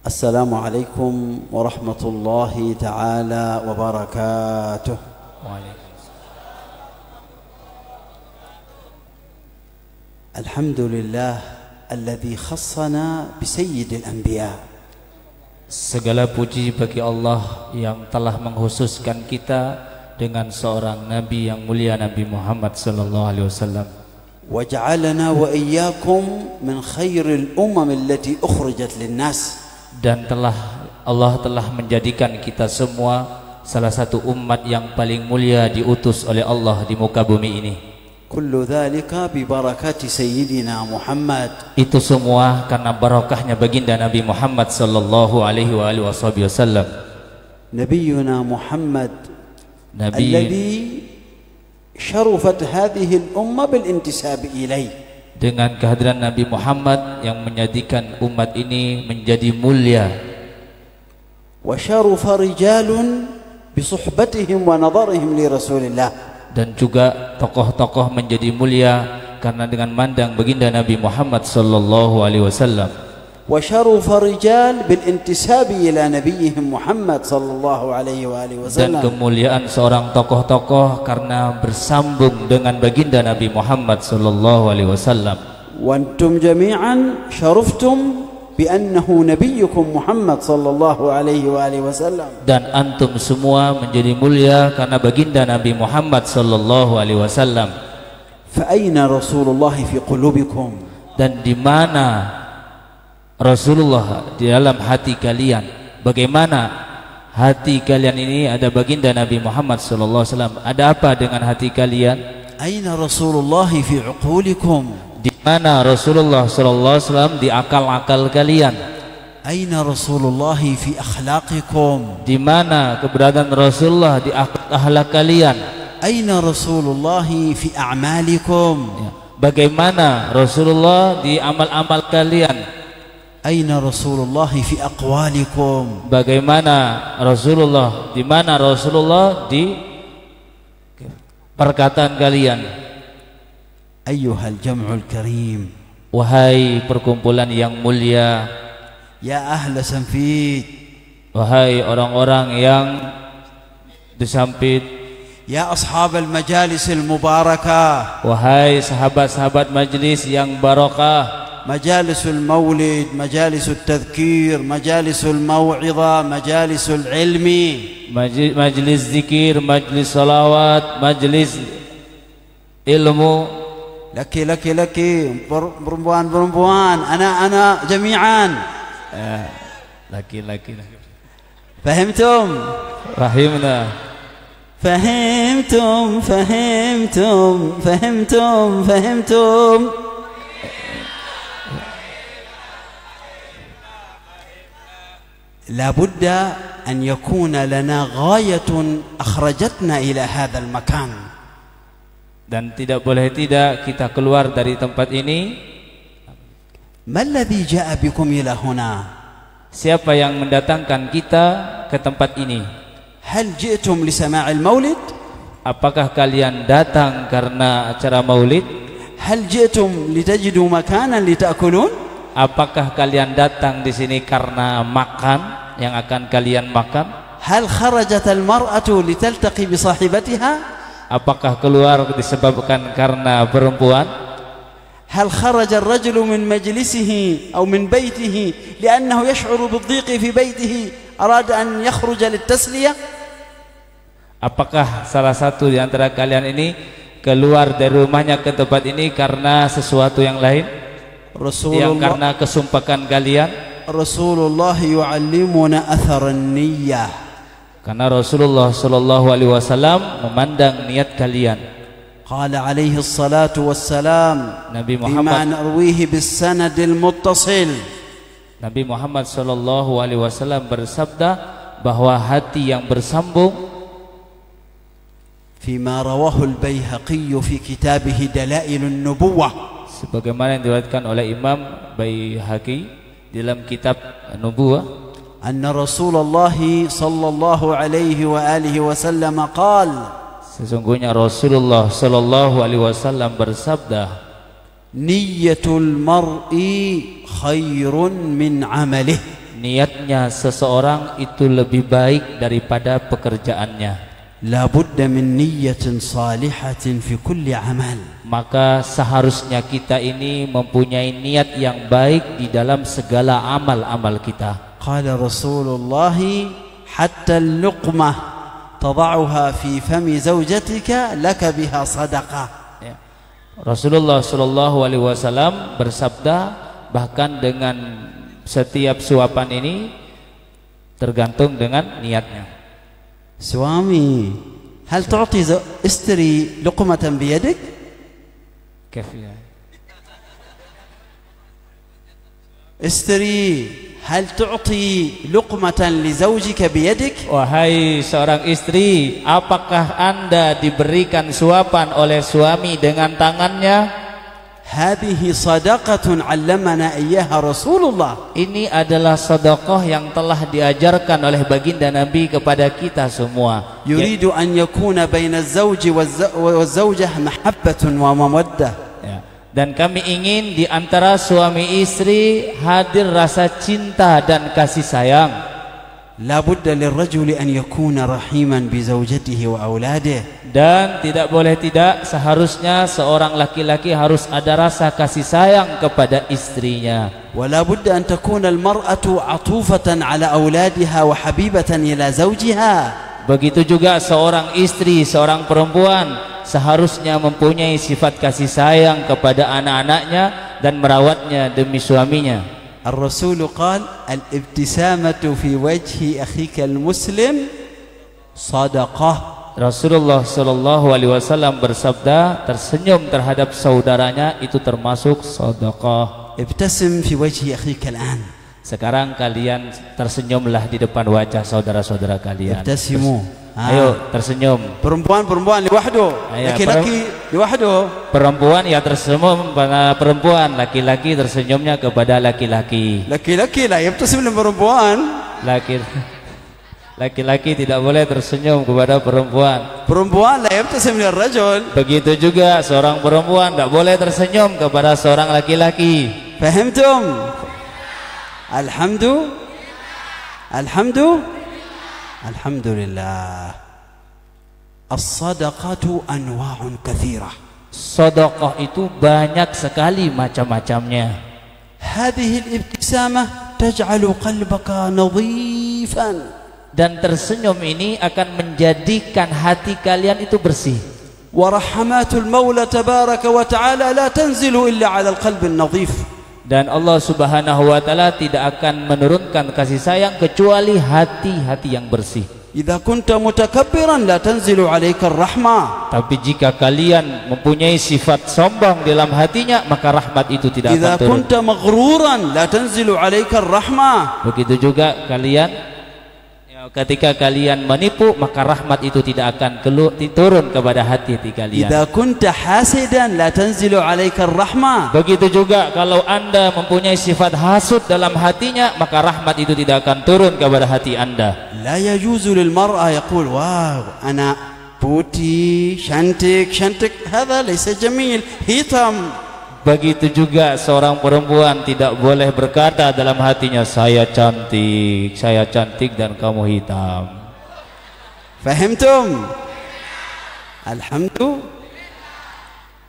السلام عليكم ورحمة الله تعالى وبركاته. الحمد لله الذي خصنا بسيد الأنبياء. Segala puji bagi Allah yang telah mengkhususkan kita dengan seorang nabi yang mulia, Nabi Muhammad sallallahu alaihi wasallam. وجعلنا وإياكم من خير الأمم التي أخرجت للناس. Dan Allah telah menjadikan kita semua salah satu umat yang paling mulia diutus oleh Allah di muka bumi ini. كل ذلك ببركات سيدنا محمد. Itu semua karena barakahnya baginda Nabi Muhammad sallallahu alaihi wasallam. نبينا محمد Nabi الذي شرفت هذه الأمة بالانتساب إليه. Dengan kehadiran Nabi Muhammad yang menjadikan umat ini menjadi mulia. وشرف رجال بصحبتهم ونظرهم لرسول الله. Dan juga tokoh-tokoh menjadi mulia karena dengan mandang baginda Nabi Muhammad sallallahu alaihi wasallam. وشرف رجال بالانتساب إلى نبيهم محمد صلى الله عليه وآله Dan وسلم. kemuliaan seorang tokoh-tokoh karena bersambung dengan baginda Nabi Muhammad sallallahu alaihi wasallam. وأنتم جميعا شرفتم بأنه نبيكم محمد صلى الله عليه وآله وسلم. Dan antum semua menjadi mulia karena baginda Nabi Muhammad sallallahu alaihi wasallam. فأين رسول الله في قلوبكم؟ Dan di mana Rasulullah di dalam hati kalian? Bagaimana hati kalian ini? Ada baginda Nabi Muhammad sallallahu alaihi wasallam. Ada apa dengan hati kalian? أين رسول الله في عقولكم؟ Di mana Rasulullah sallallahu alaihi wasallam di akal-akal kalian? أين رسول الله في أخلاقكم؟ Di mana keberadaan Rasulullah di akhlak kalian? أين رسول الله في أعمالكم؟ Bagaimana Rasulullah di amal-amal kalian? أين رسول الله في أقوالكم؟ Bagaimana Rasulullah? Di mana Rasulullah di perkataan kalian? أيها الجمع الكريم، Wahai perkumpulan yang mulia, يا أهل سنفيد، wahai orang-orang yang di Sampit, يا أصحاب المجالس المباركة، wahai sahabat-sahabat majlis yang barakah, مجالس المولد، مجالس التذكير، مجالس الموعظة، مجالس العلم، majlis zikir, majlis salawat, majlis ilmu. لك perempuan أنا جميعا. Laki-laki فهمتم؟ rahimna. فهمتم. لابد أن يكون لنا غاية أخرجتنا إلى هذا المكان. Dan tidak boleh tidak kita keluar dari tempat ini. ما الذي جاء بكم إلى هنا؟ Siapa yang mendatangkan kita ke tempat ini? هل جئتم لسماع المولد؟ Apakah kalian datang karena acara maulid? هل جئتم لتجدوا مكانا لتأكلون؟ Apakah kalian datang di sini karena makan yang akan kalian makan? هل خرجت المرأة لتلتقي بصاحبتها؟ Apakah keluar disebabkan karena perempuan? هل خرج الرجل من مجلسه أو من بيته لأنه يشعر بالضيق في بيته أراد أن يخرج للتسلية؟ Apakah salah satu di antara kalian ini keluar dari rumahnya ke tempat ini karena sesuatu yang lain? Yang karena kesumpakan kalian? Rasulullah yu'allimuna athar an-niyyah. Karena Rasulullah sallallahu alaihi wasallam memandang niat kalian. Qala alaihi salatu wassalam, Nabi Muhammad narwihi bis-sanad al-muttasil. Nabi Muhammad sallallahu alaihi wasallam bersabda bahwa hati yang bersambung fima rawahu al-Baihaqi fi kitabih Dalail an-Nubuwah, sebagaimana yang diriwayatkan oleh Imam Baihaqi dalam kitab Nubuwah, anna Rasulullah sallallahu alaihi wa alihi wasallam qala, sesungguhnya Rasulullah sallallahu alaihi wasallam bersabda, niyyatul mar'i khairun min amalih. niatnya seseorang itu lebih baik daripada pekerjaannya. لا بد من نية صالحة في كل عمل. Maka seharusnya kita ini mempunyai niat yang baik di dalam segala amal-amal kita. قال رسول الله حتى اللقمة تضعها في فم زوجتك لك بها صدقة. Rasulullah Shallallahu Alaihi Wasallam bersabda, bahkan dengan setiap suapan ini tergantung dengan niatnya. سوامي هل تعطي استري لقمة بيدك؟ كيف يعني؟ استري هل تعطي لقمة لزوجك بيدك؟ Wahai seorang istri, apakah Anda diberikan suapan oleh suami dengan tangannya? هذه صدقة علمنا إياها رسول الله. Ini adalah sedekah yang telah diajarkan oleh baginda Nabi kepada kita semua. يريد أن يكون بين الزوج والزوجة محبة ومودة. Dan kami ingin di antara suami istri hadir rasa cinta dan kasih sayang. لا بد للرجل أن يكون رحيما بزوجته وأولاده. Dan tidak boleh tidak, seharusnya seorang laki-laki harus ada rasa kasih sayang kepada istrinya. ولا بد أن تكون المرأة عطوفة على أولادها وحبيبة إلى زوجها. Begitu juga seorang istri, seorang perempuan seharusnya mempunyai sifat kasih sayang kepada anak-anaknya dan merawatnya demi suaminya. الرسول قال الابتسامة في وجه أخيك المسلم صدقة. Rasulullah Shallallahu Alaihi Wasallam bersabda, tersenyum terhadap saudaranya itu termasuk sedekah. ابتسم في وجه أخيك الآن. Sekarang kalian tersenyumlah di depan wajah saudara-saudara kalian. ابتسموا. Ayo tersenyum. Perempuan lewahdo, laki-laki lewahdo. Perempuan ya tersenyum pada perempuan, laki-laki tersenyumnya kepada laki-laki. Laki-laki lah yabtasim lil perempuan. Laki-laki tidak boleh tersenyum kepada perempuan. Perempuan la yabtasim lil rajul. Begitu juga seorang perempuan tidak boleh tersenyum kepada seorang laki-laki. Fahamtum? Alhamdulillah. As-sadaqatu anwa'un katsirah. Sedekah itu banyak sekali macam-macamnya. Hadhihi al-ibtisamah taj'alu qalbaka nadhifan. Dan tersenyum ini akan menjadikan hati kalian itu bersih. Wa rahmatul Maula tabaraka wa ta'ala la tanzilu illa 'ala al-qalbi an-nadhif. Dan Allah Subhanahu wa Ta'ala tidak akan menurunkan kasih sayang kecuali hati-hati yang bersih. Idza kunta mutakabbiran la tanzilu 'alaika ar-rahmah. Tapi jika kalian mempunyai sifat sombong dalam hatinya, maka rahmat itu tidak akan turun. Idza kunta maghruran la tanzilu 'alaika ar-rahmah. Begitu juga kalian ketika kalian menipu, maka rahmat itu tidak akan turun kepada hati-hati kalian. Idza kunta hasidan la tanzilu 'alaika ar-rahmah. Begitu juga kalau Anda mempunyai sifat hasud dalam hatinya, maka rahmat itu tidak akan turun kepada hati Anda. La yajuzu lil mar'a yaqul wow ana puti cantik hadha laysa jamil hitam. Begitu juga seorang perempuan tidak boleh berkata dalam hatinya, saya cantik dan kamu hitam. Fahimtum?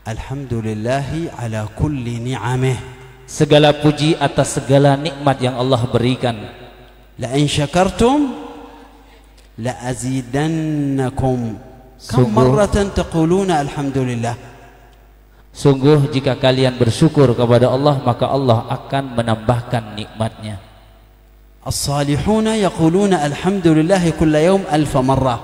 Alhamdulillahi ala kulli ni'amih. Segala puji atas segala nikmat yang Allah berikan. La in syakartum la azidannakum. Kam marratan taquluna alhamdulillah. Sungguh jika kalian bersyukur kepada Allah, maka Allah akan menambahkan nikmatnya. As-salihuna yaquluna alhamdulillah kulla yawm 1000 marrah.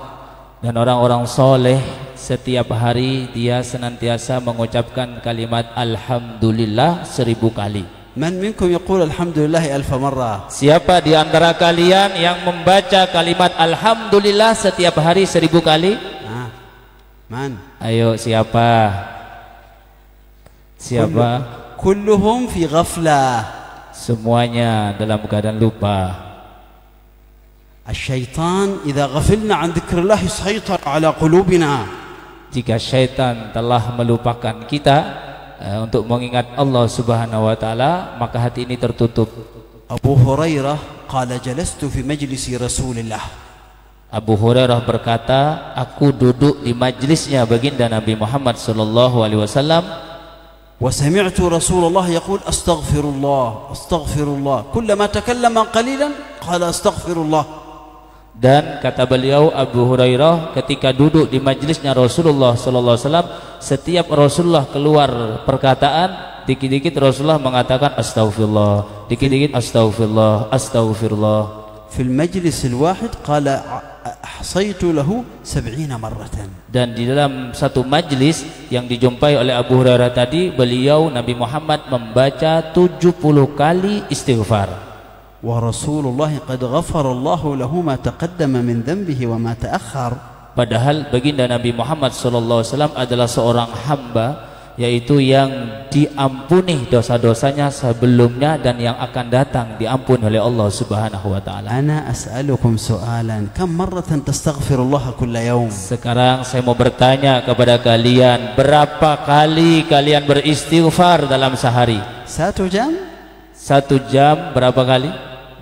Dan orang-orang soleh setiap hari dia senantiasa mengucapkan kalimat alhamdulillah 1000 kali. Man minkum yaqul alhamdulillah 1000 marrah? Siapa di antara kalian yang membaca kalimat alhamdulillah setiap hari 1000 kali? Man? Ayo siapa? Kulluhum fi ghaflah. Semuanya dalam keadaan lupa. Asy-syaitan idza ghafilna an dzikrillah yusaytir ala qulubina. Jika syaitan telah melupakan kita untuk mengingat Allah Subhanahu wa taala, maka hati ini tertutup. أبو هريرة قال جلست في مجلس رسول الله. Abu Hurairah berkata, aku duduk di majlisnya baginda Nabi Muhammad sallallahu alaihi wasallam. وسمعت رسول الله يقول أستغفر الله أستغفر الله كلما تكلم قليلا قال أستغفر الله. Dan kata beliau Abu Hurairah ketika duduk di majlisnya Rasulullah sallallahu alaihi wasallam, setiap Rasulullah keluar perkataan, dikit-dikit Rasulullah mengatakan astagfirullah, dikit-dikit astagfirullah, astagfirullah. في المجلس الواحد قال أحصيت له 70 مرة. Dan di dalam satu majlis yang dijumpai oleh Abu Hurairah tadi, beliau Nabi Muhammad membaca 70 kali istighfar. ورسول الله قد غفر الله له ما تقدم من ذنبه وما تأخر. Padahal baginda Nabi Muhammad SAW adalah seorang hamba, yaitu yang diampuni dosa-dosanya sebelumnya dan yang akan datang diampuni oleh Allah Subhanahu wa taala. Ana as'alukum su'alan, kam marratan tastaghfirullah kulla yawm? Sekarang saya mau bertanya kepada kalian, berapa kali kalian beristighfar dalam sehari? 1 jam? 1 jam berapa kali?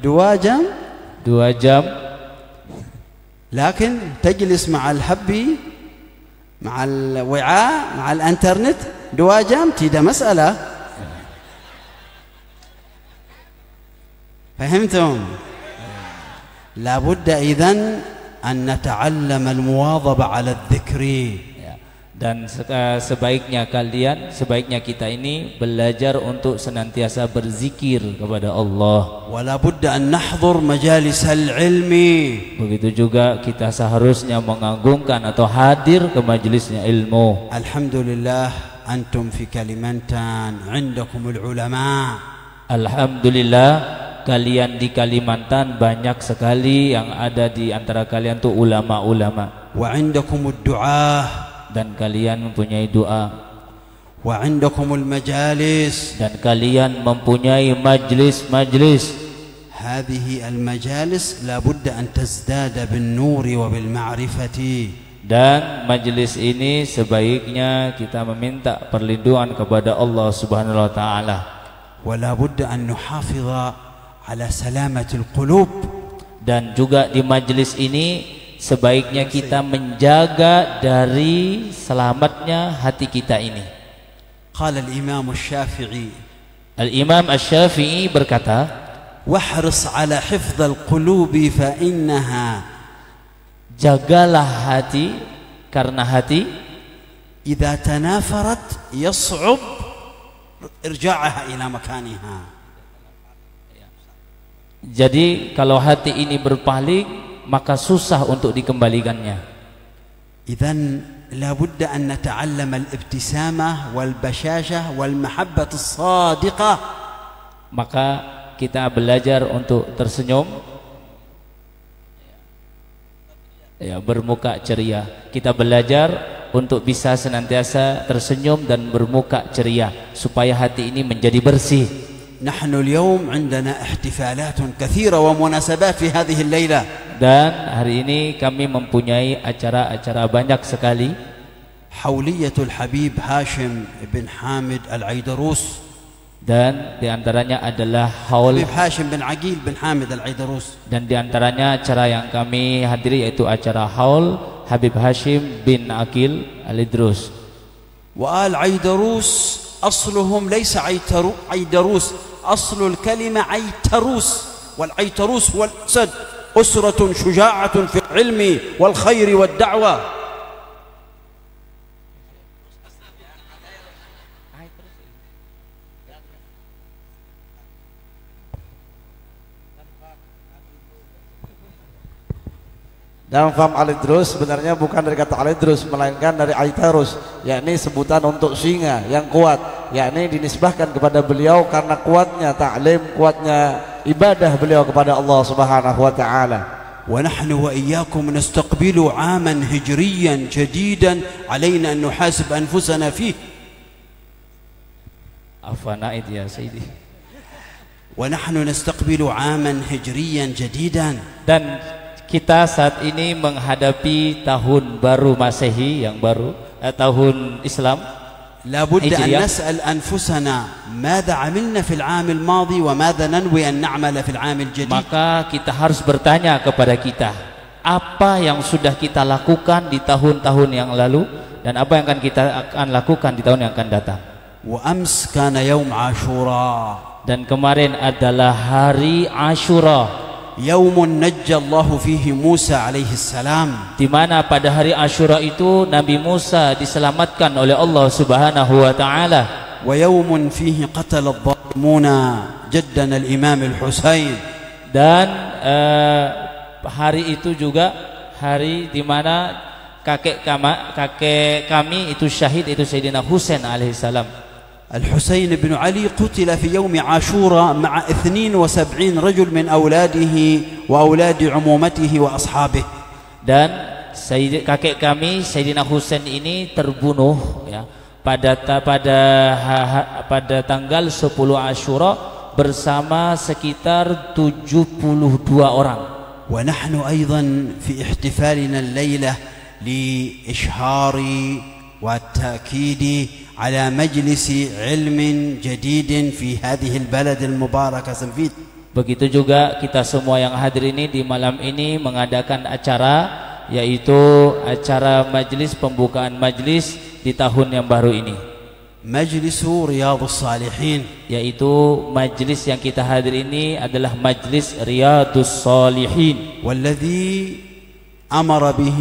2 jam? 2 jam. Lakin tajlis ma'al habbi, ma'al wi'a, ma'al internet 2 jam tidak masalah. فهمتم؟ لابد إذن أن نتعلم المواظبة على الذكر. Dan sebaiknya kalian, sebaiknya kita ini belajar untuk senantiasa berzikir kepada Allah. ولا بد أن نحضر مجالس العلم. Begitu juga kita seharusnya mengagungkan atau hadir ke majelisnya ilmu. Alhamdulillah antum fi Kalimantan عندكم العلماء. Alhamdulillah kalian di Kalimantan banyak sekali yang ada di antara kalian tuh ulama-ulama. وعندكم الدعاة. Dan kalian mempunyai doa. وعندكم المجالس. Dan kalian mempunyai majlis-majlis. هذه المجالس لابد أن تزداد بالنور وبالمعرفة. Dan majlis ini sebaiknya kita meminta perlindungan kepada Allah Subhanahu wa taala. ولا بد أن نحافظ على سلامة القلوب. Dan juga di majlis ini sebaiknya kita menjaga dari selamatnya hati kita ini. قال الإمام الشافعي. Al-Imam Asy-Syafi'i berkata, واحرص على حفظ القلوب فإنها. Jagalah hati, karena hati إذا تنافرت يصعب إرجاعها إلى مكانها. Jadi kalau hati ini berpaling, maka susah untuk dikembalikannya. إذن لابد أن نتعلم الابتسامة والبشاشة والمحبة الصادقة. Maka kita belajar untuk tersenyum, ya, bermuka ceria. Kita belajar untuk bisa senantiasa tersenyum dan bermuka ceria supaya hati ini menjadi bersih. نحن اليوم عندنا احتفالات كثيرة ومناسبات في هذه الليلة. Dan hari ini kami mempunyai acara-acara banyak sekali. حولية الحبيب هاشم بن حامد العيدروس. Dan diantaranya adalah haul حبيب هاشم بن عقيل بن حامد العيدروس. Dan diantaranya acara yang kami hadiri yaitu acara haul Habib Hashim bin Aqil Al-Idrus. وآل عيدروس أصلهم ليس عيدروس، أصل الكلمة عيتروس، والعيتروس هو الأسد، أسرة شجاعة في العلم والخير والدعوة. Dan faham Al-Idrus sebenarnya bukan dari kata Al-Idrus, melainkan dari Aitarus, yakni sebutan untuk singa yang kuat, yakni dinisbahkan kepada beliau karena kuatnya ta'lim, kuatnya ibadah beliau kepada Allah Subhanahu wa taala. ونحن وإياكم نستقبل عاما هجريا جديدا علينا أن نحاسب أنفسنا فيه. Afanaid ya Sayyidi. ونحن نستقبل عاما هجريا جديدا. Dan kita saat ini menghadapi tahun baru Masehi yang baru, tahun Islam. لابد أن Hijriah. نسأل أنفسنا ماذا عملنا في العام الماضي وماذا ننوي أن نعمل في العام الجديد. Maka kita harus bertanya kepada kita, apa yang sudah kita lakukan di tahun-tahun yang lalu dan apa yang akan lakukan di tahun yang akan datang. وأمس كان يوم عاشوراء. Dan kemarin adalah hari Asyura, يوم نجى الله فيه موسى عليه السلام. di mana pada hari Asyura itu Nabi Musa diselamatkan oleh Allah Subhanahu wa taala. ويوم فيه قتل الظالمون جدنا الإمام الحسين. Dan hari itu juga hari di mana kakek kami itu syahid, itu Sayyidina Husain alaihissalam. الحسين بن علي قتل في يوم عاشوراء مع 72 رجل من أولاده وأولاد عمومته وأصحابه. Dan kakek kami Sayyidina Husain ini terbunuh ya pada tanggal 10 Asyura bersama sekitar 72 orang. ونحن أيضا في احتفالنا الليلة لإشهار والتأكيد على مجلس علم جديد في هذه البلد المباركة سنفيد. Begitu juga kita semua yang hadir ini di malam ini mengadakan acara, yaitu acara majlis pembukaan majlis di tahun yang baru ini, مجلس رياض الصالحين, yaitu majlis yang kita hadir ini adalah majlis Riyadus Shalihin, والذي أمر به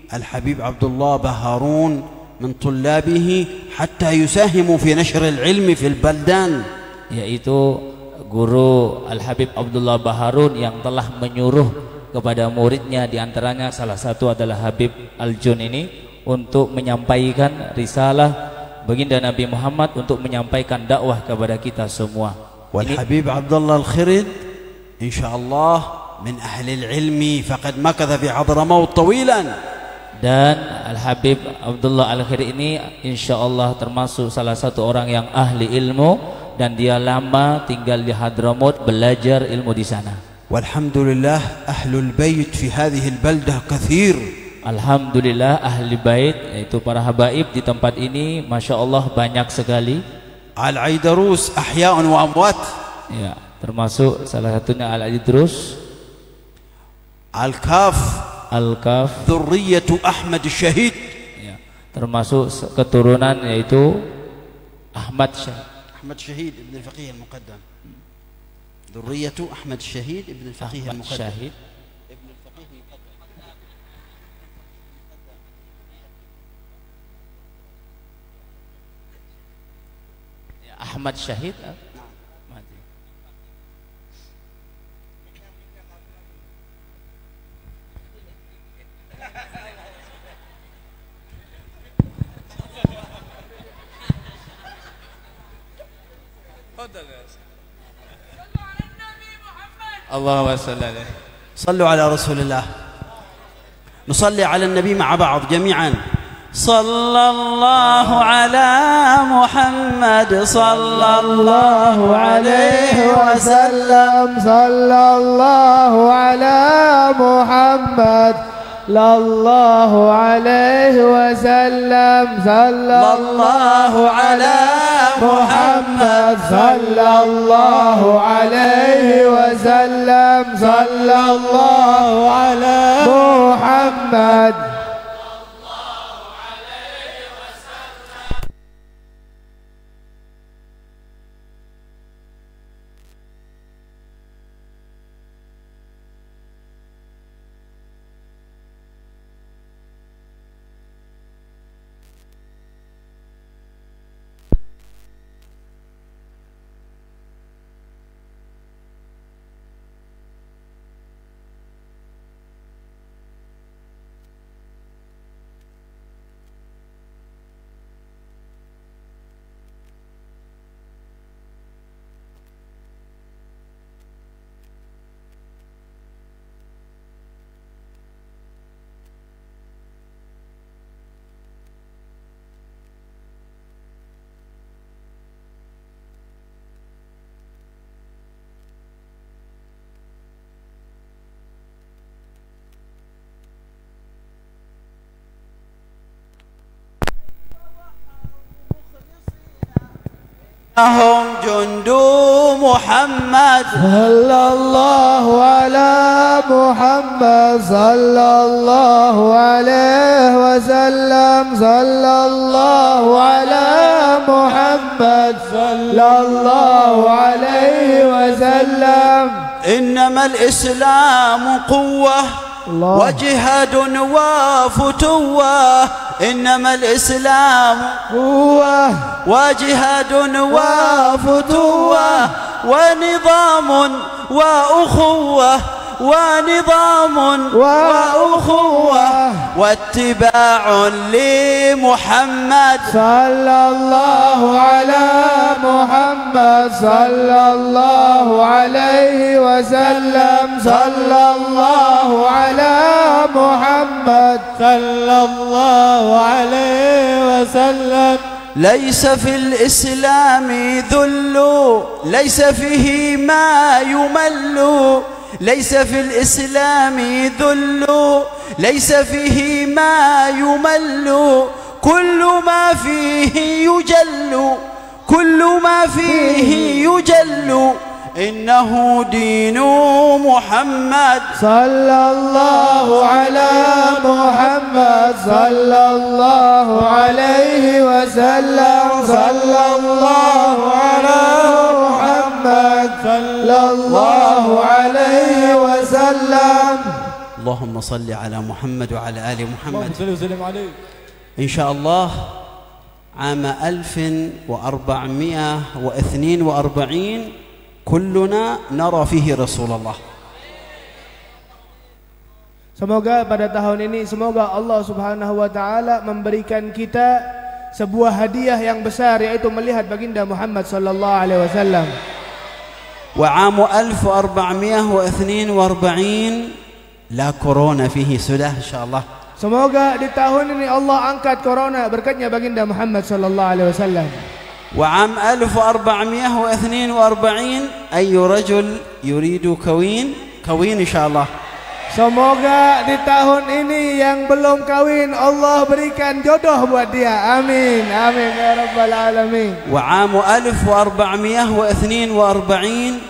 الحبيب عبد الله بهارون من طلابه حتى يساهموا في نشر العلم في البلدان, yaitu guru Al-Habib Abdullah Baharun yang telah menyuruh kepada muridnya, diantaranya salah satu adalah Habib Al-Jun ini, untuk menyampaikan risalah baginda Nabi Muhammad, untuk menyampaikan dakwah kepada kita semua. والحبيب عبد الله الخرد إن شاء الله من أهل العلم فقد مكث في حضرموت طويلا. Dan Al-Habib Abdullah Al-Khir ini insyaallah termasuk salah satu orang yang ahli ilmu, dan dia lama tinggal di Hadramaut belajar ilmu di sana. Walhamdulillah ahlul bait fi hadhihi al-baldah kathir. Alhamdulillah ahli bait, yaitu para habaib di tempat ini Masya Allah banyak sekali. Al-Aidarus ahya'un wa amwat, ya, termasuk salah satunya Al-Aidrus, Al-Kaf, Al-Kaf, dzurriyyatu Ahmad Syahid, ya, termasuk keturunan yaitu Ahmad Syahid ibn al-Faqih al-Muqaddam, dzurriyyatu Ahmad Syahid ibn al-Faqih al-Muqaddam, Ahmad Syahid. Allahumma salli alaihi. صلوا على رسول الله. نصلي على النبي مع بعض جميعا. صلى الله على محمد صلى الله عليه وسلم. صلى الله على محمد صلى الله عليه وسلم. صلى الله على محمد صلى الله عليه وسلم. صلى الله على محمد. هم جند محمد صلى الله على محمد صلى الله عليه وسلم صلى الله على محمد صلى الله عليه وسلم إنما الإسلام قوة وجهاد وفتوة إنما الإسلام قوة وجهاد وفتوة ونظام وأخوة ونظام وأخوة واتباع لمحمد صلى الله على محمد صلى الله عليه وسلم صلى الله على محمد صلى الله عليه وسلم ليس في الإسلام ذل ليس فيه ما يمل ليس في الإسلام ذل ليس فيه ما يمل كل ما فيه يجل كل ما فيه يجل إنه دين محمد صلى الله على محمد صلى الله عليه وسلم صلى الله على محمد صلى الله عليه وسلم اللهم صل على محمد وعلى آل محمد صل وسلم عليه. إن شاء الله عام 1442 كلنا نرى فيه رسول الله. Semoga pada tahun ini semoga Allah Subhanahu wa taala memberikan kita sebuah hadiah yang besar, yaitu melihat baginda Muhammad sallallahu alaihi wasallam. وعام 1442 لا كورونا فيه سدى إن شاء الله. Semoga di tahun ini Allah angkat corona berkatnya baginda Muhammad sallallahu alaihi wasallam. وعام 1442 أي رجل يريد كوين إن شاء الله. Semoga di tahun ini yang belum kawin Allah berikan jodoh buat dia. Amin. Amin ya rabbal alamin. وعام 1442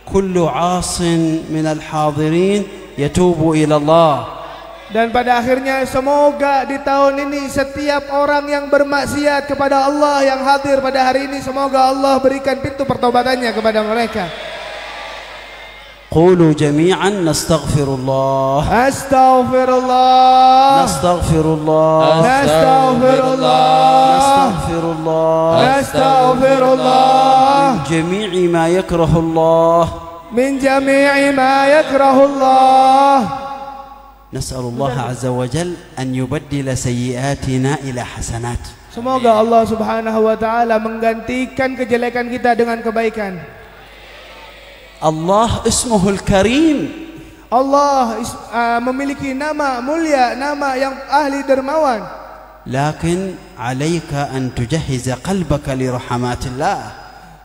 كل عاص من الحاضرين يتوب إلى الله. Dan pada akhirnya semoga di tahun ini setiap orang yang bermaksiat kepada Allah yang hadir pada hari ini, semoga Allah berikan pintu pertobatannya kepada mereka. قولوا جميعا نستغفر الله أستغفر الله نستغفر الله نستغفر الله نستغفر الله نستغفر الله من جميع ما يكره الله من جميع ما يكره الله. نسأل الله عز وجل أن يبدل سيئاتنا إلى حسنات. Semoga Allah Subhanahu wa taala menggantikan kejelekan kita dengan kebaikan. Allah ismuhu al-karim. Allah memiliki nama mulia, nama yang ahli dermawan. لكن عليك أن تجهز قلبك لرحمات الله.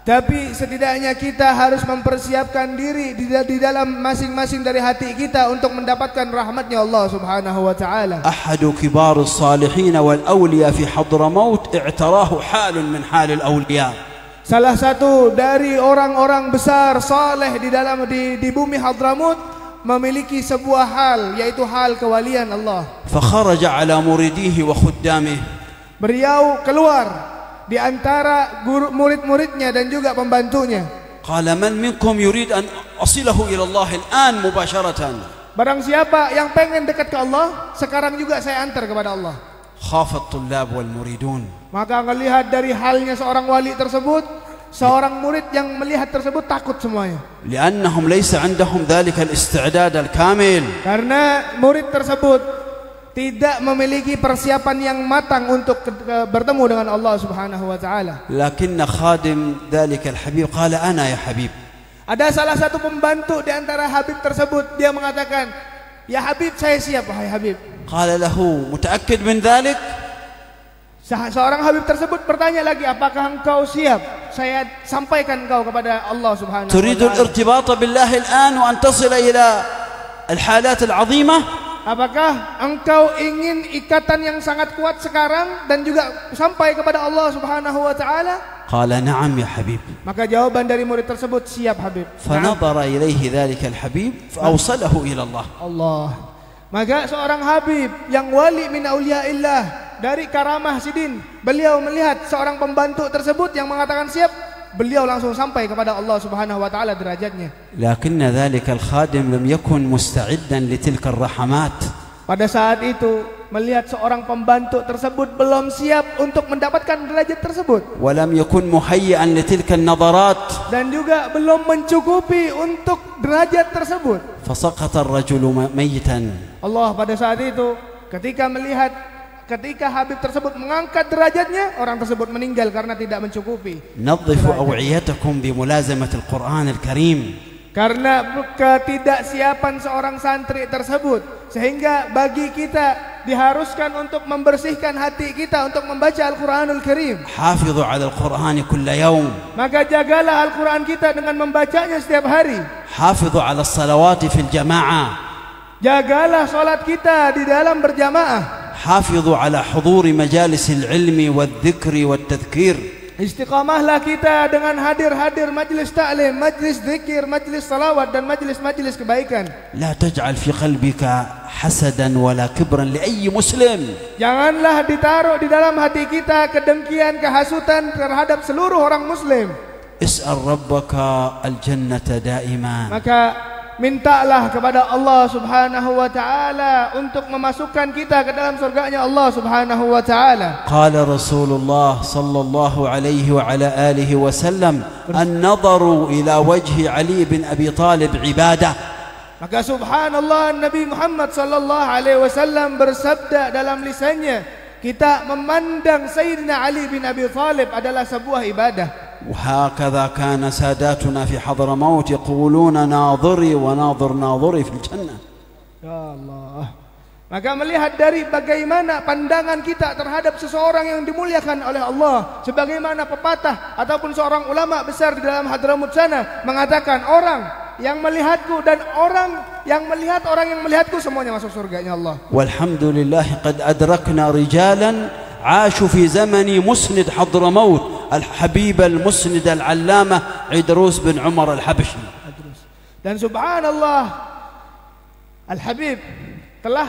Tapi setidaknya kita harus mempersiapkan diri di dalam masing-masing dari hati kita untuk mendapatkan rahmatnya Allah Subhanahu wa taala. أحد كبار الصالحين والأولياء في حضرموت اعتراه حال من حال الأولياء. Salah satu dari orang-orang besar saleh di bumi Hadramut memiliki sebuah hal, yaitu hal kewalian Allah. فخرج على مريديه وخدامه. Beliau keluar di antara murid-muridnya dan juga pembantunya. قال من منكم يريد أن أصله إلى الله الآن مباشرة. Barang siapa yang pengen dekat ke Allah, sekarang juga saya antar kepada Allah. خاف الطلاب والمريدون. Maka melihat dari halnya seorang wali tersebut, seorang murid yang melihat tersebut takut semuanya. لأنهم ليس عندهم ذلك الاستعداد الكامل. Karena murid tersebut tidak memiliki persiapan yang matang untuk bertemu dengan Allah Subhanahu wa taala. لكن خادم ذلك الحبيب قال أنا يا حبيب. Ada salah satu pembantu di antara Habib tersebut, dia mengatakan, "Ya Habib, saya siap wahai Habib." قال له متأكد من ذلك؟ Seorang Habib tersebut bertanya lagi, "Apakah engkau siap? Saya sampaikan engkau kepada Allah Subhanahu wa تريد taala." الارتباط بالله الآن وأن تصل إلى الحالات العظيمة؟ Apakah engkau ingin ikatan yang sangat kuat sekarang dan juga sampai kepada Allah Subhanahu wa taala? قال نعم يا حبيب. Maka jawaban dari murid tersebut, siap Habib. فنظر إليه ذلك الحبيب فأوصله إلى الله. Allah. Maka seorang Habib yang wali min auliyaillah dari karamah Sidin, beliau melihat seorang pembantu tersebut yang mengatakan siap, beliau langsung sampai kepada Allah Subhanahu wa taala derajatnya. لكن ذلك الخادم لم يكن مستعدا لتلك الرحمات. Pada saat itu melihat seorang pembantu tersebut belum siap untuk mendapatkan derajat tersebut, ولم يكن مهيئا لتلك النظرات. dan juga belum mencukupi untuk derajat tersebut. فسقط الرجل ميتا. Allah pada saat itu ketika Habib tersebut mengangkat derajatnya, orang tersebut meninggal karena tidak mencukupi. نظفوا أوعيتكم بملازمة القرآن الكريم. Karena ketidaksiapan seorang santri tersebut, sehingga bagi kita diharuskan untuk membersihkan hati kita untuk membaca Al-Quranul Karim. حافظوا على القرآن كل يوم. Maka jagalah Al-Quran kita dengan membacanya setiap hari. حافظوا على الصلوات في الجماعة. Jagalah salat kita di dalam berjamaah. حافظوا على حضور مجالس العلم والذكر والتذكير. Istiqamahlah kita dengan hadir majlis ta'lim, majlis zikir, majlis salawat, dan majlis kebaikan. لا تجعل في قلبك حسدا ولا كبرا لأي مسلم. Janganlah ditaruh di dalam hati kita kedengkian, kehasutan terhadap seluruh orang muslim. اسأل ربك الجنة دائما. Maka mintalah kepada Allah Subhanahu wa taala untuk memasukkan kita ke dalam surganya Allah Subhanahu wa taala. قال رسول الله صلى الله عليه وعلى آله وسلم النظر إلى وجه علي بن أبي طالب عبادة. Maka subhanallah, Nabi Muhammad sallallahu alaihi wasallam bersabda dalam lisannya, kita memandang Sayyidina Ali bin Abi Thalib adalah sebuah ibadah. وهكذا كان ساداتنا في حضرموت يقولون ناظري وناظر ناظري في الجنة. Ya Allah. Maka melihat dari bagaimana pandangan kita terhadap seseorang yang dimuliakan oleh Allah, sebagaimana pepatah ataupun seorang ulama besar di dalam Hadramut sana mengatakan, orang yang melihatku dan orang yang melihatku semuanya masuk surganya Allah. والحمد لله قد أدركنا رجالا عاشوا في زمن مسند حضرموت الحبيب المسند العلامة عيدروس بن عمر الحبشي. Dan subhanallah, Al-Habib telah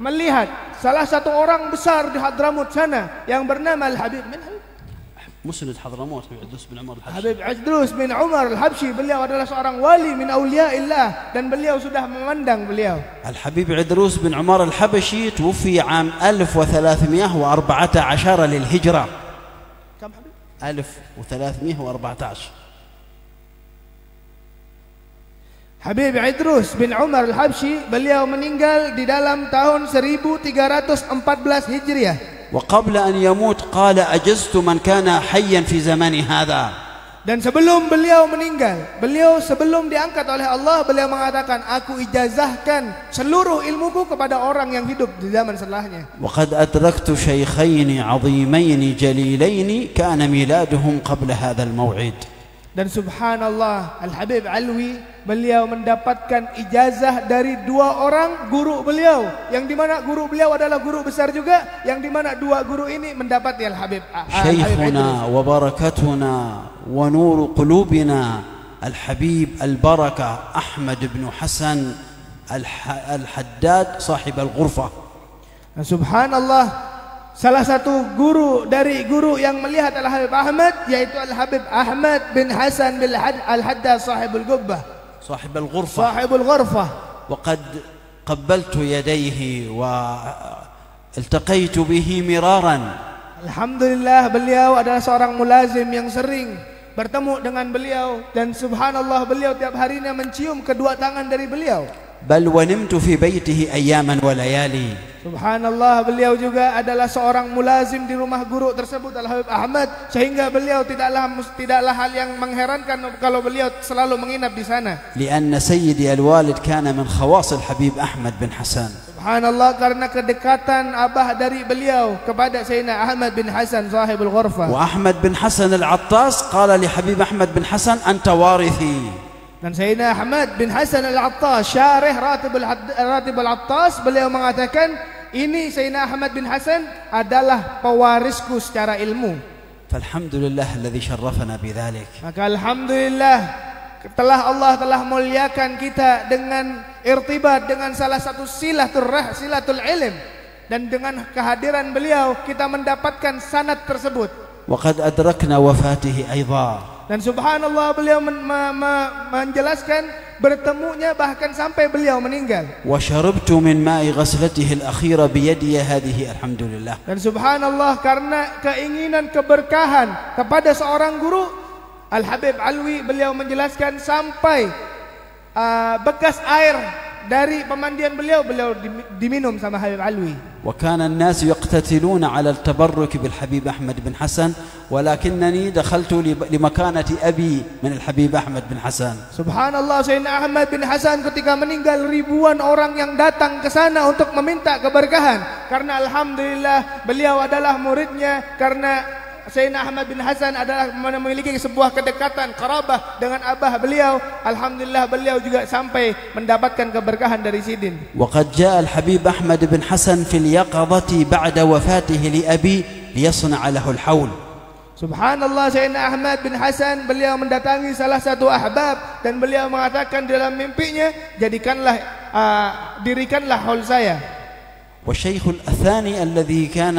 melihat salah satu orang besar di Hadramut sana yang bernama Al-Habib مسند حضرموت عيدروس بن عمر الحبشي. Habib Idrus bin Umar Al-Habsyi. Beliau adalah seorang wali min auliyaillah dan beliau sudah memandang beliau. الحبيب عيدروس بن عمر الحبشي توفي عام 1314 للهجرة. كم حبيب؟ 1314. Habib Idrus bin Umar Al-Habsyi, beliau meninggal di dalam tahun 1314 Hijriah. وقبل أن يموت قال أجزت من كان حيا في زمان هذا. Dan sebelum beliau meninggal, sebelum diangkat oleh Allah, beliau mengatakan, aku ijazahkan seluruh ilmuku kepada orang yang hidup di zaman setelahnya. وقد أدركت شيخين عظيمين جليلين كان ميلادهم قبل هذا الموعد. Dan subhanallah, Al-Habib Alwi, beliau mendapatkan ijazah dari dua orang guru beliau, yang dimana guru beliau adalah guru besar juga, yang dimana dua guru ini mendapati Al-Habib شيخنا وبركتنا ونور قلوبنا الحبيب البركة أحمد بن حسن الحداد صاحب الغرفة. Subhanallah, salah satu guru dari guru yang melihat Al-Habib Ahmad yaitu Al-Habib Ahmad bin Hasan bin Al-Haddad sahibul Gubbah, صاحب الغرفة. sahibul Ghurfah. وقد قبلت يديه والتقيت به مرارا. Alhamdulillah, beliau adalah seorang mulazim yang sering bertemu dengan beliau, dan subhanallah, beliau tiap harinya mencium kedua tangan dari beliau. بل ونمت في بيته أياما وليالي. Subhanallah, beliau juga adalah seorang mulazim di rumah guru tersebut Al-Habib Ahmad, sehingga beliau tidaklah hal yang mengherankan kalau beliau selalu menginap di sana. لأن سيدي الوالد كان من خواص الحبيب أحمد بن حسن. Subhanallah, karena kedekatan abah dari beliau kepada Sayyidina Ahmad bin Hasan sahibul Ghurfah. وأحمد بن حسن العطاس قال لحبيب أحمد بن حسن أنت وارثي. Dan Sayyidina Ahmad bin Hasan Al-Attas, syarih Ratib Al-Attas, beliau mengatakan, ini Sayyidina Ahmad bin Hasan adalah pewarisku secara ilmu. فالحمد لله الذي شرفنا بذلك. Maka alhamdulillah Allah telah muliakan kita dengan irtibat dengan salah satu silatul ilm, dan dengan kehadiran beliau kita mendapatkan sanad tersebut. وقد أدركنا وفاته أيضا. Dan subhanallah beliau menjelaskan bertemunya bahkan sampai beliau meninggal. وشربت من ماء غسلته الأخيرة بيدي هذه الحمد لله. Dan subhanallah karena keinginan keberkahan kepada seorang guru, Al-Habib Alwi, beliau menjelaskan sampai bekas air dari pemandian beliau diminum sama Habib Alwi. وكان الناس يقتتلون على التبرك بالحبيب أحمد بن حسن ولكنني دخلت لمكانة أبي من الحبيب أحمد بن حسن. Subhanallah, Sayyidina Ahmad bin Hasan ketika meninggal ribuan orang yang datang ke sana untuk meminta keberkahan, karena alhamdulillah beliau adalah muridnya, karena Sayyidina Ahmad bin Hasan adalah memiliki sebuah kedekatan qarabah dengan abah beliau. Alhamdulillah beliau juga sampai mendapatkan keberkahan dari sidin. وقد جاء الحبيب أحمد بن حسن في اليقظة بعد وفاته لأبي ليصنع له الحول. Subhanallah, Sayyidina Ahmad bin Hasan beliau mendatangi salah satu ahbab dan beliau mengatakan dalam mimpinya, dirikanlah haul saya. والشيخ الثاني الذي كان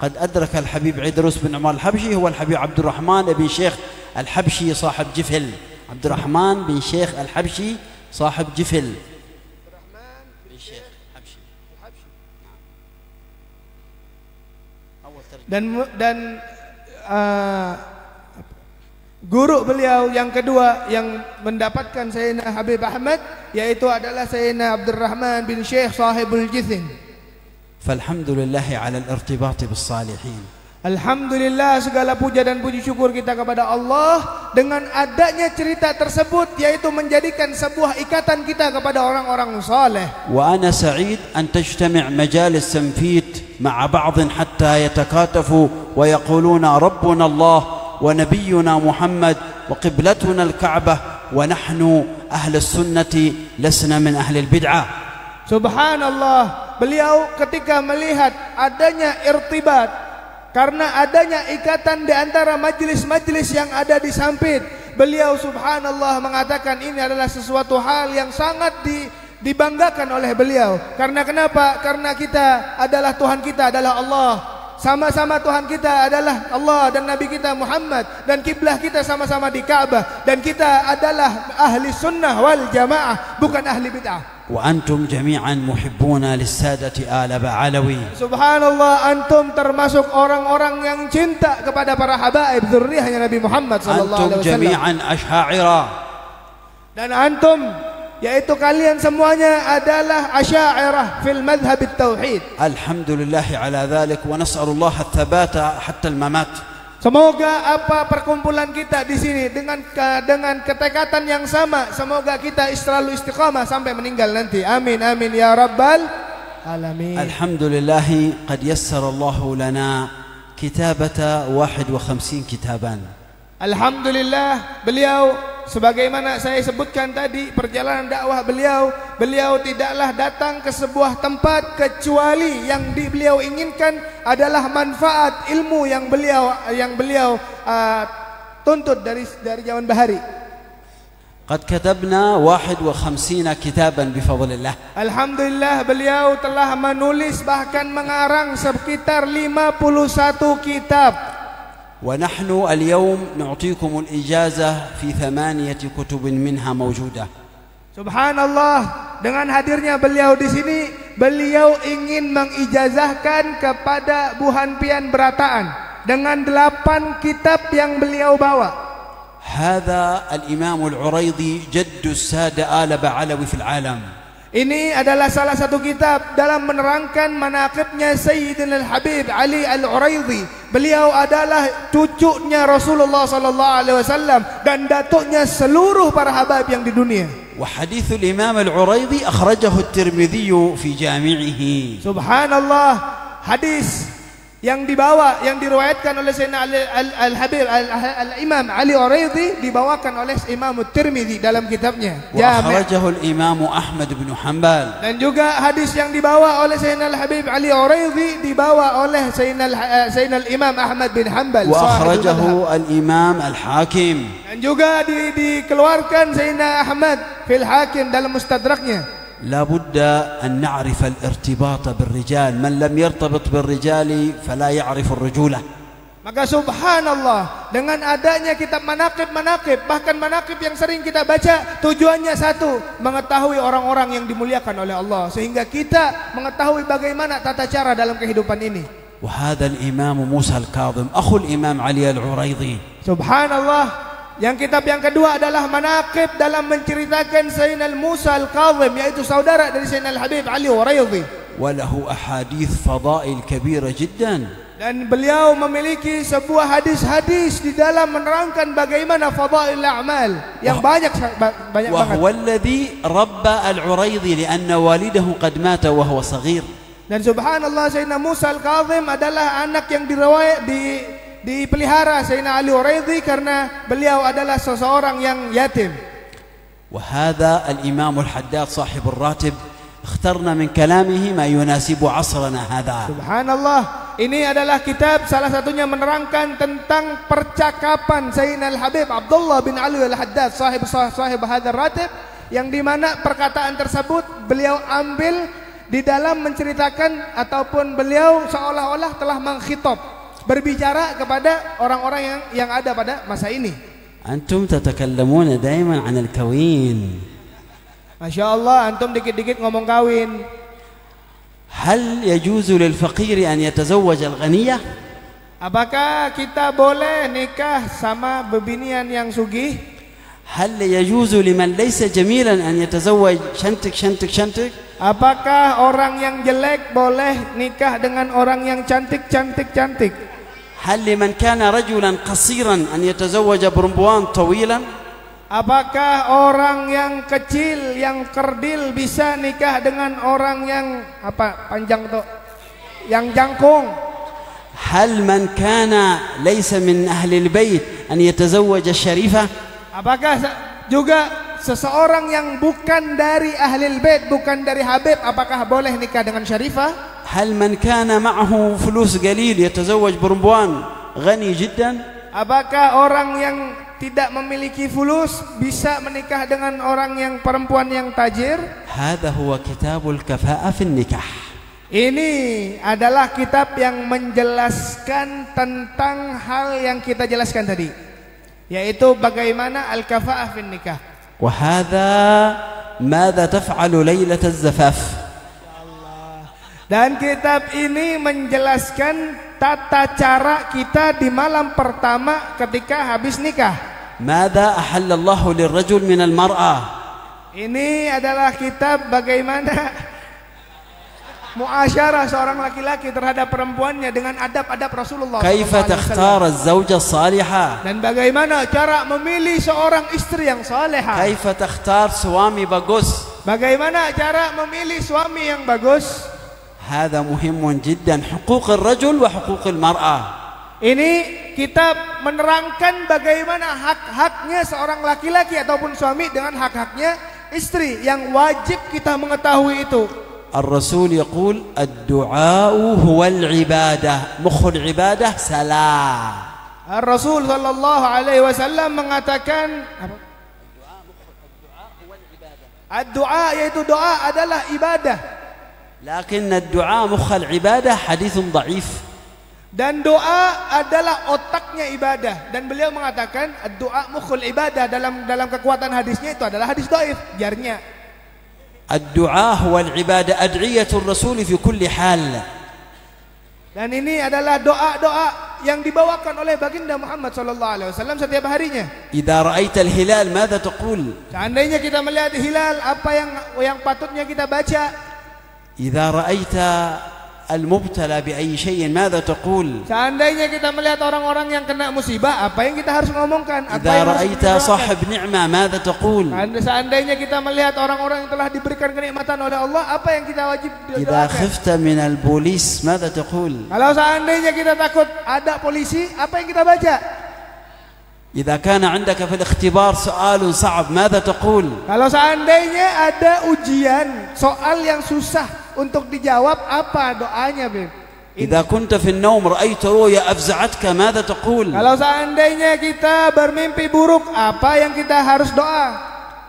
قد أدرك الحبيب عيدروس بن عمر الحبشي هو الحبيب عبد الرحمن بن شيخ الحبشي صاحب جفل. عبد الرحمن بن شيخ الحبشي صاحب جفل. Dan guru beliau yang kedua yang mendapatkan Sayyidina Habib Ahmad yaitu adalah Sayyidina Abdul Rahman bin Syekh Sahibul Jithin. فالحمد لله على الارتباط بالصالحين. Alhamdulillah, segala puja dan puji syukur kita kepada Allah dengan adanya cerita tersebut, yaitu menjadikan sebuah ikatan kita kepada orang-orang saleh. وأنا سعيد أن تجتمع مجالس تنفيذ مع بعض حتى يتكاتفوا ويقولون ربنا الله ونبينا محمد وقبلتنا الكعبة ونحن أهل السنة لسنا من أهل البدعة. Subhanallah, beliau ketika melihat adanya irtibat, karena adanya ikatan di antara majlis-majlis yang ada di Sampit, beliau subhanallah mengatakan ini adalah sesuatu hal yang sangat dibanggakan oleh beliau. Karena kenapa? Karena kita adalah Tuhan kita adalah Allah. Sama-sama Tuhan kita adalah Allah dan Nabi kita Muhammad, dan kiblah kita sama-sama di Ka'bah, dan kita adalah ahli sunnah wal jamaah, bukan ahli bid'ah. وأنتم جميعا محبون للسادة آل بعلوي. Subhanallah, antum termasuk orang-orang yang cinta kepada para habaib dzurriyyahnya Nabi Muhammad sallallahu alaihi wasallam. أنتم جميعا أشاعرة. Dan antum, yaitu kalian semuanya adalah asy'ariyah fil madhhab at-tauhid. الحمد لله على ذلك ونسأل الله الثبات حتى الممات. Semoga apa perkumpulan kita di sini dengan ketekatan yang sama, semoga kita selalu istiqamah sampai meninggal nanti. Amin amin ya rabbal alamin. Alhamdulillah qad yassara Allah lana kitabata 51 kitaban. Alhamdulillah, beliau sebagaimana saya sebutkan tadi perjalanan dakwah beliau tidaklah datang ke sebuah tempat kecuali yang beliau inginkan adalah manfaat ilmu yang beliau tuntut dari zaman bahari. قد كتبنا 51 كتابا بفضل الله. Alhamdulillah, beliau telah menulis bahkan mengarang sekitar 51 kitab. ونحن اليوم نعطيكم الإجازة في 8 كتب منها موجودة. Subhanallah, dengan hadirnya beliau di sini, beliau ingin mengijazahkan kepada Buhan Pian Berataan dengan 8 kitab yang beliau bawa. هذا الإمام العريضي جد السادة آل بعلوي في العالم. Ini adalah salah satu kitab dalam menerangkan manaqibnya Sayyidina Al-Habib Ali Al-Uraidhi. Beliau adalah cucunya Rasulullah sallallahu alaihi wasallam dan datuknya seluruh para habaib yang di dunia. وحديث الإمام العريضي أخرجه الترمذي في جامعه. Subhanallah, hadis yang dibawa, yang diriwayatkan oleh Sayyidina Al-Habib Al-Imam Ali Uraidhi, dibawakan oleh Imam Tirmidzi dalam kitabnya Jami'. Wa akhrajahu al-Imam Ahmad bin Hanbal. Dan juga hadis yang dibawa oleh Sayyidina Al-Habib Ali Uraidhi dibawa oleh Sayyidina Al-Imam Ahmad bin Hanbal. Wa akhrajahu al-Imam Al-Hakim. Dan juga dikeluarkan Sayyidina Ahmad fil Hakim dalam Mustadraknya. لا بد أن نعرف الارتباط بالرجال من لم يرتبط بالرجال فلا يعرف الرجولة. Maka subhanallah, dengan adanya kitab manaqib, bahkan manaqib yang sering kita baca, tujuannya satu, mengetahui orang-orang yang dimuliakan oleh Allah, sehingga kita mengetahui bagaimana tata cara dalam kehidupan ini. وهذا الإمام موسى الكاظم أخو الإمام علي العريضي. Subhanallah. Yang kitab yang kedua adalah manaqib dalam menceritakan Sayyidina Musa Al-Kazim, yaitu saudara dari Sayyidina Al-Habib Ali Uraidhi. وله أحاديث فضائل كبيرة جدا. Dan beliau memiliki sebuah hadis-hadis di dalam menerangkan bagaimana fadail a'mal yang banyak banget. وهو الذي ربى العريضي لأن والده قد مات وهو صغير. Dan subhanallah, Sayyidina Musa Al-Kazim adalah anak yang dipelihara Sayyidina Ali Uraidhi karena beliau adalah seseorang yang yatim. وهذا الإمام الحداد صاحب الراتب اخترنا من كلامه ما يناسب عصرنا هذا. Subhanallah, ini adalah kitab salah satunya menerangkan tentang percakapan Sayyidina Al-Habib Abdullah bin Ali Al-Haddad sahib hadzal ratib, yang dimana perkataan tersebut beliau ambil di dalam menceritakan ataupun beliau seolah-olah telah mengkhitab, berbicara kepada orang-orang yang ada pada masa ini. Antum tatakallamuna daiman 'an al-kawin. Masya Allah, antum dikit-dikit ngomong kawin. Hal yajuzu lil faqir an yatazawwaj al-ghaniyah? Apakah kita boleh nikah sama bebinian yang sugih? Hal yajuzu liman laysa jamilan an yatazawwaj shantik. Apakah orang yang jelek boleh nikah dengan orang yang cantik? هل لمن كان رجلا قصيرا أن يتزوج برمبوان طويلا؟ Apakah orang yang kecil, yang kerdil bisa nikah dengan orang yang panjang tuh, yang jangkung? هل من كان ليس من أهل البيت أن يتزوج الشريفة؟ Apakah juga seseorang yang bukan dari ahlil bait, bukan dari Habib, apakah boleh nikah dengan syarifah? هل من كان معه فلوس قليل يتزوج برمبوان غني جدا؟ Apakah orang yang tidak memiliki fulus bisa menikah dengan orang yang perempuan yang tajir? هذا هو كتاب الكفاءة في النكاح. Ini adalah kitab yang menjelaskan tentang hal yang kita jelaskan tadi, yaitu bagaimana al-kafa'ah fi nikah. وهذا ماذا تفعل ليلة الزفاف. Dan kitab ini menjelaskan tata cara kita di malam pertama ketika habis nikah. ماذا أحل الله للرجل من المرأة. Ini adalah kitab bagaimana muasyarah seorang laki-laki terhadap perempuannya dengan adab-adab Rasulullah. كيف تختار الزوجة الصالحة. Dan bagaimana cara memilih seorang istri yang salehah. كيف تختار suami bagus. Bagaimana cara memilih suami yang bagus. هذا مهم جدا. حقوق الرجل وحقوق المرأة. Ini kitab menerangkan bagaimana hak-haknya seorang laki-laki ataupun suami dengan hak-haknya istri yang wajib kita mengetahui itu. الرسول يقول الدعاء هو العبادة. مخ العبادة صلاة. Rasul sallallahu alaihi wasallam mengatakan ad-du'a, yaitu doa adalah ibadah. لكن الدعاء مخ العبادة حديث ضعيف. Dan doa adalah otaknya ibadah. Dan beliau mengatakan ad-du'a mukhul ibadah, dalam kekuatan hadisnya itu adalah hadis dhaif, jarnya. الدعاء هو العبادة أدعية الرسول في كل حال. Dan ini adalah doa-doa yang dibawakan oleh baginda Muhammad sallallahu alaihi wasallam setiap harinya. إذا رأيت الهلال ماذا تقول؟ Seandainya kita melihat hilal, apa yang patutnya kita baca? إذا رأيت المبتلى بأي شيء ماذا تقول؟ Seandainya kita melihat orang-orang yang kena musibah, apa yang kita harus ngomongkan? Apa إذا yang harus رأيت kita doakan? صاحب نعمة ماذا تقول؟ Seandainya kita melihat orang-orang yang telah diberikan kenikmatan oleh Allah, apa yang kita wajib إذا doakan? خفت من البوليس ماذا تقول؟ Kalau seandainya kita takut ada polisi, apa yang kita baca? إذا كان عندك في الاختبار سؤال صعب ماذا تقول؟ Kalau seandainya ada ujian, soal yang susah untuk dijawab, apa doanya, Beb? إذا كنت في النوم رأيت رؤيا أفزعتك ماذا تقول؟ Kalau seandainya kita bermimpi buruk, apa yang kita harus doa?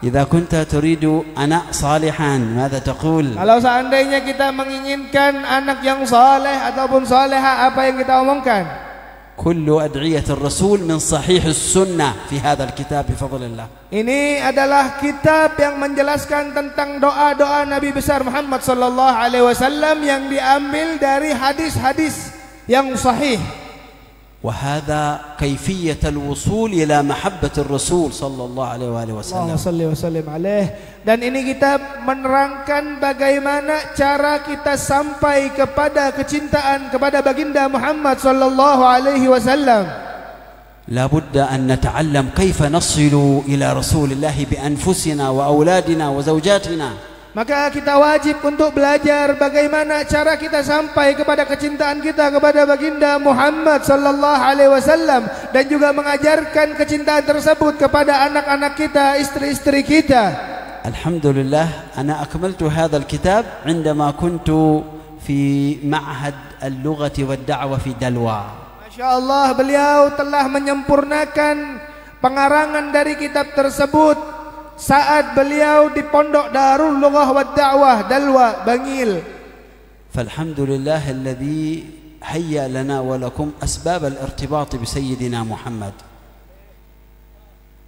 إذا كنت تريد أناء صالحا ماذا تقول؟ Kalau seandainya kita menginginkan anak yang saleh ataupun saleha, apa yang kita omongkan? كل أدعية الرسول من صحيح السنة في هذا الكتاب بفضل الله. Ini adalah kitab yang menjelaskan tentang doa-doa Nabi besar Muhammad sallallahu alaihi wasallam yang diambil dari hadis-hadis yang sahih. وهذا كيفية الوصول إلى محبة الرسول صلى الله عليه وآله وسلم. Allahumma shalli wa sallim alaih. Dan ini kitab menerangkan bagaimana cara kita sampai kepada kecintaan kepada baginda Muhammad sallallahu alaihi wasallam. لا بد أن نتعلم كيف نصل إلى رسول الله بأنفسنا وأولادنا وزوجاتنا. Maka kita wajib untuk belajar bagaimana cara kita sampai kepada kecintaan kita kepada baginda Muhammad sallallahu alaihi wasallam dan juga mengajarkan kecintaan tersebut kepada anak-anak kita, istri-istri kita. Alhamdulillah, أنا أكملت هذا الكتاب عندما كنت في معهد اللغة والدعوة في دلوى. Masya Allah, beliau telah menyempurnakan pengarangan dari kitab tersebut saat beliau di Pondok Darul Lughah wad Da'wah Dalwa Bangil. فالحمد لله الذي هيأ لنا ولكم أسباب الارتباط بسيدنا محمد.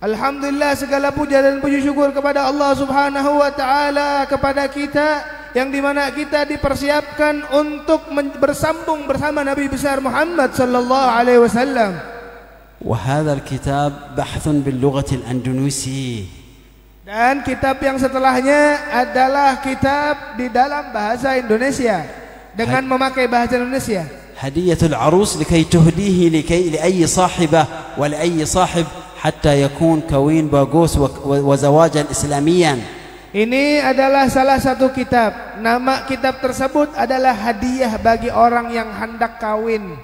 Alhamdulillah, segala puja dan puji syukur kepada Allah Subhanahu wa taala kepada kita yang dimana kita dipersiapkan untuk bersambung bersama Nabi besar Muhammad sallallahu alaihi wasallam. وهذا الكتاب بحث باللغة الأندونيسية. Dan kitab yang setelahnya adalah kitab di dalam bahasa Indonesia dengan memakai bahasa Indonesia. هدية العروس لكي تهديه لأي صاحبة ولأي صاحب حتى يكون كوين باغوس وزواجا إسلاميا. Ini adalah salah satu kitab. Nama kitab tersebut adalah hadiah bagi orang yang hendak kawin.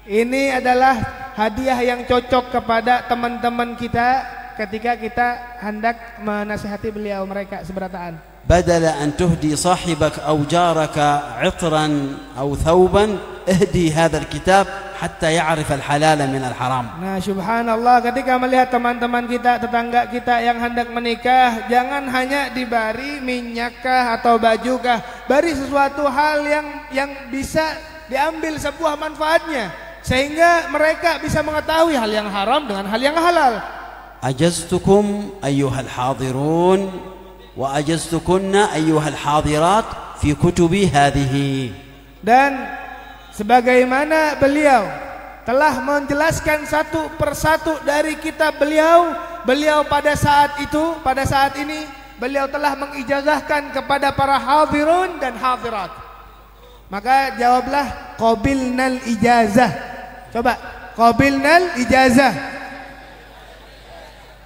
Ini adalah hadiah yang cocok kepada teman-teman kita ketika kita hendak menasihati beliau mereka seberataan. بدل أن تهدي صاحبك أو جارك عطرا أو ثوبا اهدي هذا الكتاب حتى يعرف الحلال من الحرام. Nah, subhanallah, ketika melihat teman-teman kita, tetangga kita yang hendak menikah, jangan hanya diberi minyakah atau bajukah, beri sesuatu hal yang bisa diambil sebuah manfaatnya sehingga mereka bisa mengetahui hal yang haram dengan hal yang halal. أجزتكم أيها الحاضرون وأجزتكن أيها الحاضرات في كتبي هذه. Dan sebagaimana beliau telah menjelaskan satu persatu dari kitab beliau pada saat itu, pada saat ini beliau telah mengijazahkan kepada para hadirun dan hadirat. Maka jawablah qabilnal ijazah. Coba, qabilnal ijazah.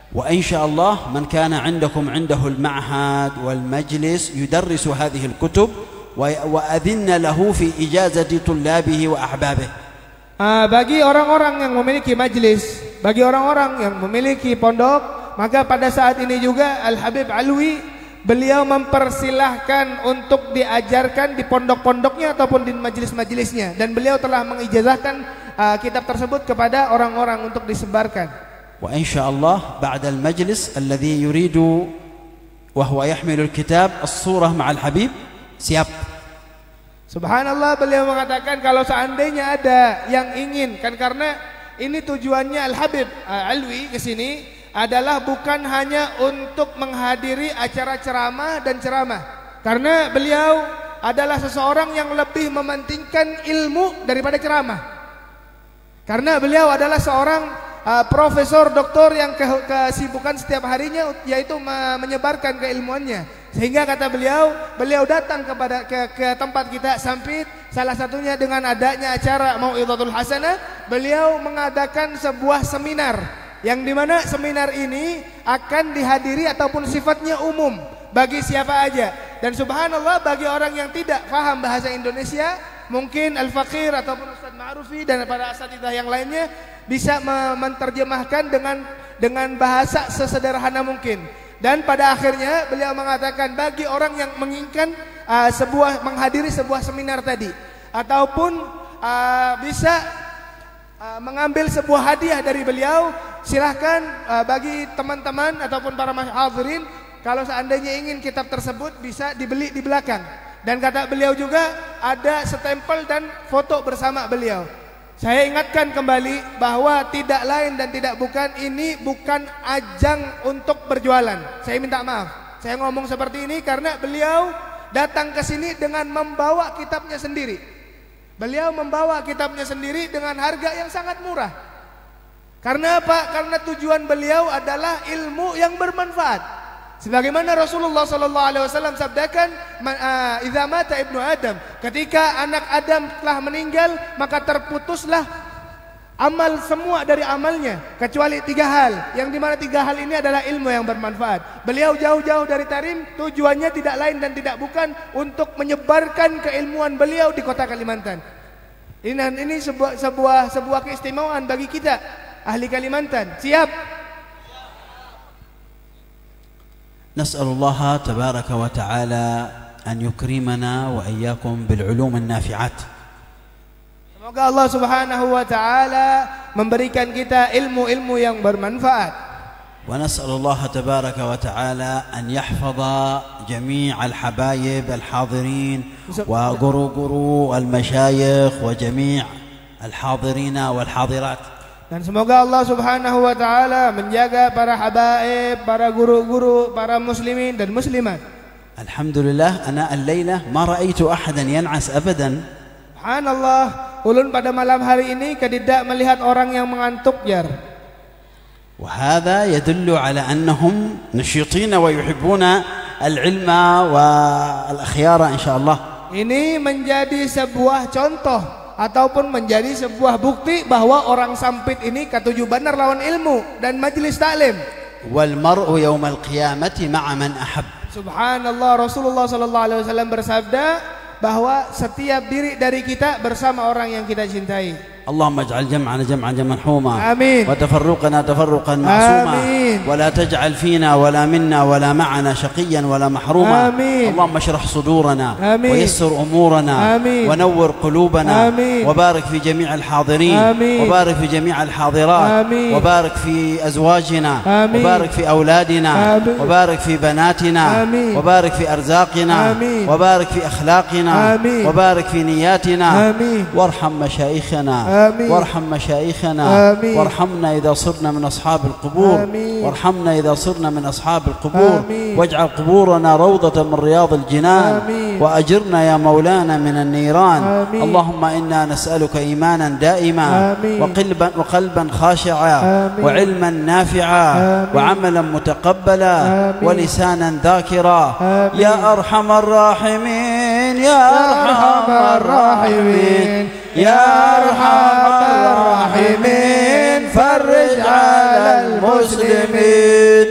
وإن شاء الله من كان عنده المعهد والمجلس يدرس هذه الكتب وأذن له في إجازة طلابه وأحبابه. Bagi orang-orang yang memiliki majlis, bagi orang-orang yang memiliki pondok, maka pada saat ini juga Al-Habib Alwi beliau mempersilahkan untuk diajarkan di pondok-pondoknya ataupun di majlis-majlisnya, dan beliau telah mengijazahkan kitab tersebut kepada orang-orang untuk disebarkan. وإن شاء الله بعد المجلس الذي يريد وهو يحمل الكتاب الصورة مع الحبيب siap. Subhanallah, beliau mengatakan kalau seandainya ada yang ingin, kan karena ini tujuannya Al-Habib Alwi ke sini adalah bukan hanya untuk menghadiri acara ceramah dan ceramah, karena beliau adalah seseorang yang lebih mementingkan ilmu daripada ceramah, karena beliau adalah seorang profesor doktor yang kesibukan setiap harinya yaitu menyebarkan keilmuannya. Sehingga kata beliau datang ke tempat kita Sampit, salah satunya dengan adanya acara Mau'izatul Hasanah, beliau mengadakan sebuah seminar yang dimana seminar ini akan dihadiri ataupun sifatnya umum bagi siapa aja. Dan subhanallah, bagi orang yang tidak paham bahasa Indonesia, mungkin Al-Faqir ataupun Ustaz Ma'rufi dan para asatidzah yang lainnya bisa menerjemahkan dengan bahasa sesederhana mungkin. Dan pada akhirnya beliau mengatakan bagi orang yang menginginkan menghadiri sebuah seminar tadi ataupun bisa mengambil sebuah hadiah dari beliau, silahkan bagi teman-teman ataupun para hadirin, kalau seandainya ingin kitab tersebut bisa dibeli di belakang. Dan kata beliau juga ada stempel dan foto bersama beliau. Saya ingatkan kembali bahwa tidak lain dan tidak bukan, ini bukan ajang untuk berjualan. Saya minta maaf, saya ngomong seperti ini karena beliau datang ke sini dengan membawa kitabnya sendiri. Beliau membawa kitabnya sendiri dengan harga yang sangat murah. Karena apa? Karena tujuan beliau adalah ilmu yang bermanfaat. Sebagaimana Rasulullah SAW sabdakan, idza mata ibnu Adam, ketika anak Adam telah meninggal maka terputuslah amal semua dari amalnya kecuali 3 hal, yang dimana 3 hal ini adalah ilmu yang bermanfaat. Beliau jauh-jauh dari Tarim, tujuannya tidak lain dan tidak bukan untuk menyebarkan keilmuan beliau di kota Kalimantan. Ini sebuah keistimewaan bagi kita ahli Kalimantan. Siap? نسأل الله تبارك وتعالى أن يكرمنا وإياكم بالعلوم النافعات. Semoga Allah Subhanahu wa taala memberikan kita ilmu-ilmu yang bermanfaat. ونسأل الله تبارك وتعالى أن يحفظ جميع الحبايب الحاضرين وغرو المشايخ وجميع الحاضرين والحاضرات. Dan semoga Allah Subhanahu wa taala menjaga para habaib, para guru-guru, para muslimin dan muslimat. Alhamdulillah, ana al-laila ma ra'aitu ahadan yan'as abadan. Subhanallah, ulun pada malam hari ini tidak melihat orang yang mengantuk jar. وهذا يدل على أنهم نشيطين ويحبون العلم والأخيار إن شاء الله. Ini menjadi sebuah contoh ataupun menjadi sebuah bukti bahwa orang Sampit ini katuju benar lawan ilmu dan majelis taklim. Wal mar'u yaumal qiyamati ma'a man ahab. Subhanallah, Rasulullah sallallahu alaihi wasallam bersabda bahwa setiap diri dari kita bersama orang yang kita cintai. اللهم اجعل جمعنا جمعا مرحوما آمين وتفرقنا تفرقا معصوما آمين ولا تجعل فينا ولا منا ولا معنا شقيا ولا محروما آمين اللهم اشرح صدورنا آمين ويسر أمورنا آمين ونور قلوبنا آمين وبارك في جميع الحاضرين آمين وبارك في جميع الحاضرات آمين وبارك في أزواجنا آمين وبارك في أولادنا آمين وبارك في بناتنا آمين وبارك في أرزاقنا آمين وبارك في أخلاقنا آمين وبارك في نياتنا آمين وارحم مشايخنا آمين وارحم مشايخنا آمين وارحمنا إذا صرنا من أصحاب القبور آمين وارحمنا إذا صرنا من أصحاب القبور آمين واجعل قبورنا روضة من رياض الجنان آمين وأجرنا يا مولانا من النيران آمين اللهم إنا نسألك إيمانا دائما آمين وقلبا خاشعا آمين وعلما نافعا آمين وعملا متقبلا آمين ولسانا ذاكرا آمين يا أرحم الراحمين يا أرحم الراحمين يا أرحم الراحمين فرج على المسلمين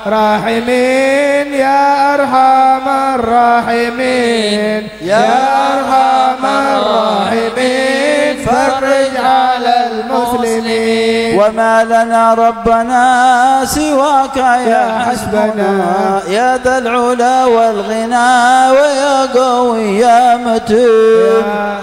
راحمين يا أرحم الراحمين يا أرحم الراحمين فرج على المسلمين وما لنا ربنا سواك يا حسبنا يا ذا العلا والغنى ويا قوي يا متين يا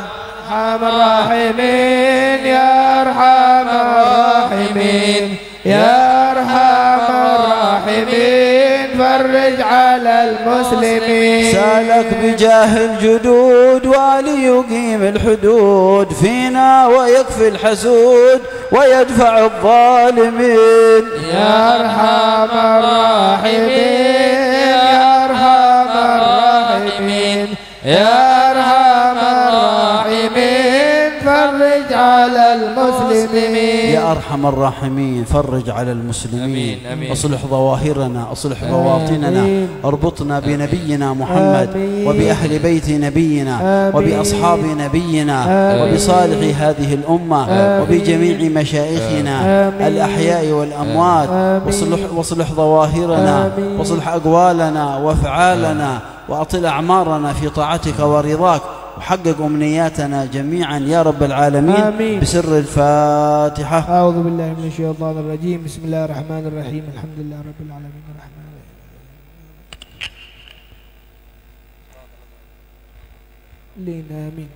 أرحم الراحمين يا أرحم الراحمين يا أرحم الراحمين فرج على المسلمين سالك بجاه الجدود وليقيم الحدود فينا ويكفي الحسود ويدفع الظالمين يا أرحم الراحمين يا أرحم الراحمين يا أرحم الراحمين فرج على المسلمين يا أرحم الراحمين فرج على المسلمين. أصلح ظواهرنا أصلح بواطننا. اربطنا بنبينا محمد وبأهل بيت نبينا وبأصحاب نبينا وبصالح هذه الأمة وبجميع مشايخنا الأحياء والأموات. واصلح ظواهرنا واصلح أقوالنا وأفعالنا وأطل أعمارنا في طاعتك ورضاك وحقق أمنياتنا جميعا يا رب العالمين. بسر الفاتحة. أعوذ بالله من الشيطان الرجيم. بسم الله الرحمن الرحيم. الحمد لله رب العالمين الرحمن الرحيم. آمين.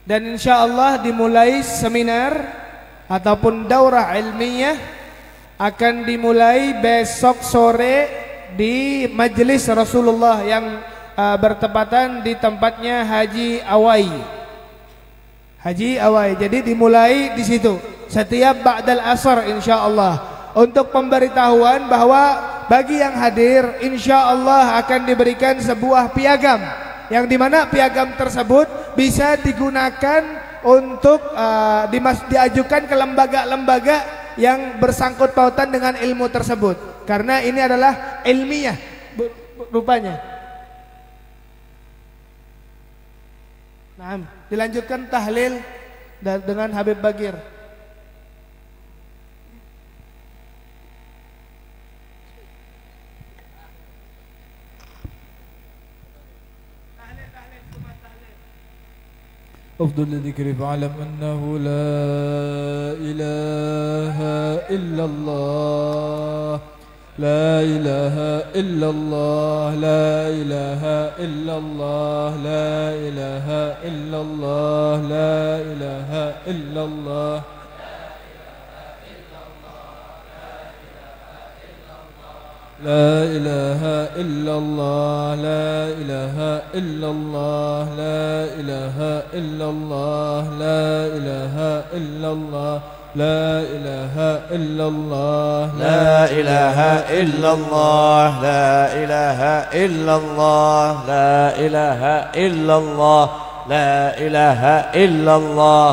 Dan insya Allah dimulai seminar ataupun daurah ilmiah akan dimulai besok sore di majelis Rasulullah yang bertepatan di tempatnya Haji Awai. Haji Awai. Jadi dimulai di situ setiap ba'dal asar insya Allah. Untuk pemberitahuan bahwa bagi yang hadir insya Allah akan diberikan sebuah piagam, yang dimana piagam tersebut bisa digunakan untuk diajukan ke lembaga-lembaga yang bersangkut pautan dengan ilmu tersebut, karena ini adalah ilmiah rupanya. Nah, dilanjutkan tahlil dengan Habib Bagir. أفضل الذكر فاعلم أنه لا إله إلا الله لا إله إلا الله لا إله إلا الله لا إله إلا الله لا إله إلا الله لا إله إلا الله لا إله إلا الله لا إله إلا الله لا إله إلا الله لا إله إلا الله لا إله إلا الله لا إله إلا الله لا إله إلا الله لا إله إلا الله